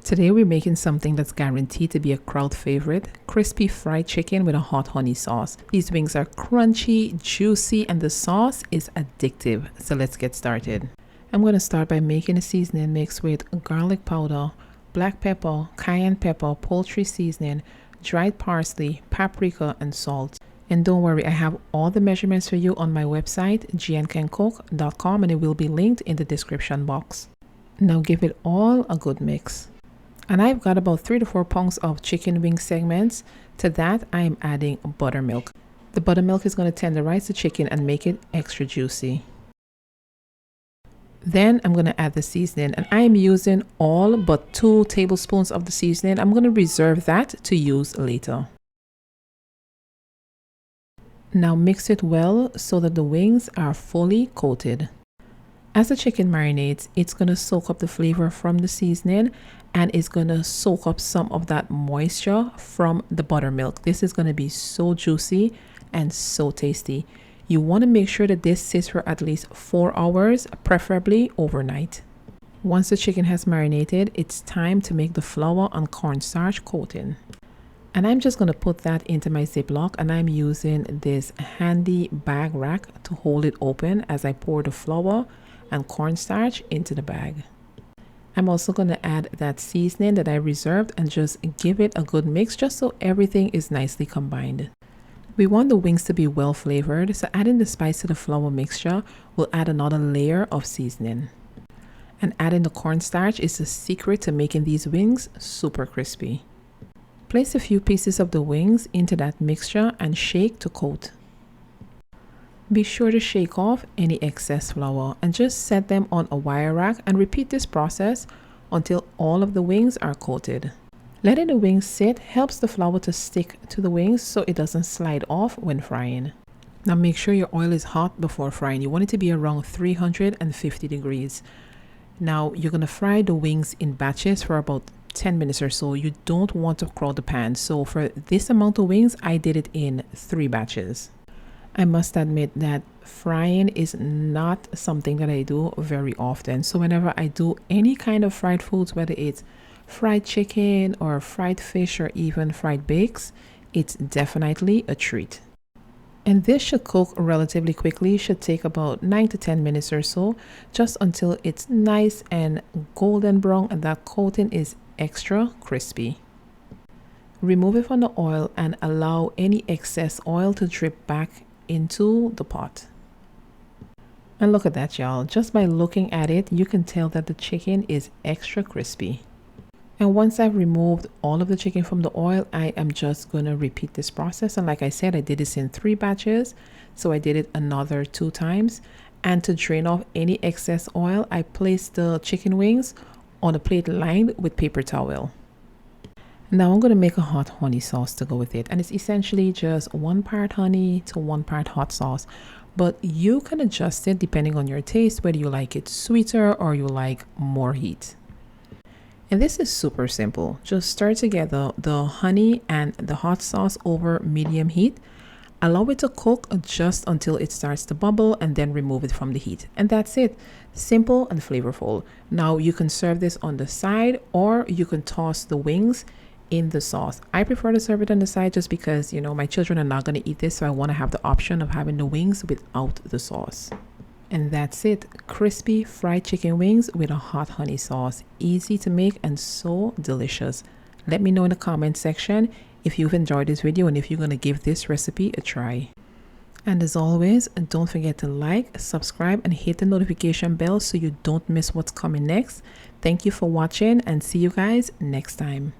Today we're making something that's guaranteed to be a crowd favorite, crispy fried chicken with a hot honey sauce. These wings are crunchy, juicy, and the sauce is addictive. So let's get started. I'm going to start by making a seasoning mix with garlic powder, black pepper, cayenne pepper, poultry seasoning, dried parsley, paprika, and salt. And don't worry, I have all the measurements for you on my website, jehancancook.com, and it will be linked in the description box. Now give it all a good mix. And I've got about 3 to 4 pounds of chicken wing segments. To that, I'm adding buttermilk. The buttermilk is going to tenderize the chicken and make it extra juicy. Then I'm going to add the seasoning, and I am using all but 2 tablespoons of the seasoning. I'm going to reserve that to use later. Now mix it well so that the wings are fully coated. As the chicken marinates, it's going to soak up the flavor from the seasoning and it's going to soak up some of that moisture from the buttermilk. This is going to be so juicy and so tasty. You want to make sure that this sits for at least 4 hours, preferably overnight. Once the chicken has marinated, it's time to make the flour and cornstarch coating. And I'm just going to put that into my Ziploc, and I'm using this handy bag rack to hold it open as I pour the flour and cornstarch into the bag. I'm also going to add that seasoning that I reserved and just give it a good mix just so everything is nicely combined. We want the wings to be well flavored, so adding the spice to the flour mixture will add another layer of seasoning. And adding the cornstarch is the secret to making these wings super crispy. Place a few pieces of the wings into that mixture and shake to coat. Be sure to shake off any excess flour and just set them on a wire rack and repeat this process until all of the wings are coated. Letting the wings sit helps the flour to stick to the wings so it doesn't slide off when frying. Now make sure your oil is hot before frying. You want it to be around 350 degrees. Now you're going to fry the wings in batches for about 10 minutes or so. You don't want to crowd the pan. So for this amount of wings, I did it in 3 batches. I must admit that frying is not something that I do very often. So whenever I do any kind of fried foods, whether it's fried chicken or fried fish or even fried bakes, it's definitely a treat. And this should cook relatively quickly. It should take about 9 to 10 minutes or so, just until it's nice and golden brown and that coating is extra crispy. Remove it from the oil and allow any excess oil to drip back into the pot. And look at that, y'all. Just by looking at it, you can tell that the chicken is extra crispy. And once I've removed all of the chicken from the oil, I am just going to repeat this process. And like I said, I did this in 3 batches. So I did it another 2 times. And to drain off any excess oil, I placed the chicken wings on a plate lined with paper towel. Now I'm going to make a hot honey sauce to go with it. And it's essentially just 1 part honey to 1 part hot sauce. But you can adjust it depending on your taste, whether you like it sweeter or you like more heat. And this is super simple. Just stir together the honey and the hot sauce over medium heat. Allow it to cook just until it starts to bubble and then remove it from the heat. And that's it. Simple and flavorful. Now you can serve this on the side or you can toss the wings in the sauce. I prefer to serve it on the side just because, you know, my children are not going to eat this. So I want to have the option of having the wings without the sauce. And that's it. Crispy fried chicken wings with a hot honey sauce. Easy to make and so delicious. Let me know in the comment section if you've enjoyed this video and if you're going to give this recipe a try. And as always, don't forget to like, subscribe, and hit the notification bell so you don't miss what's coming next. Thank you for watching and see you guys next time.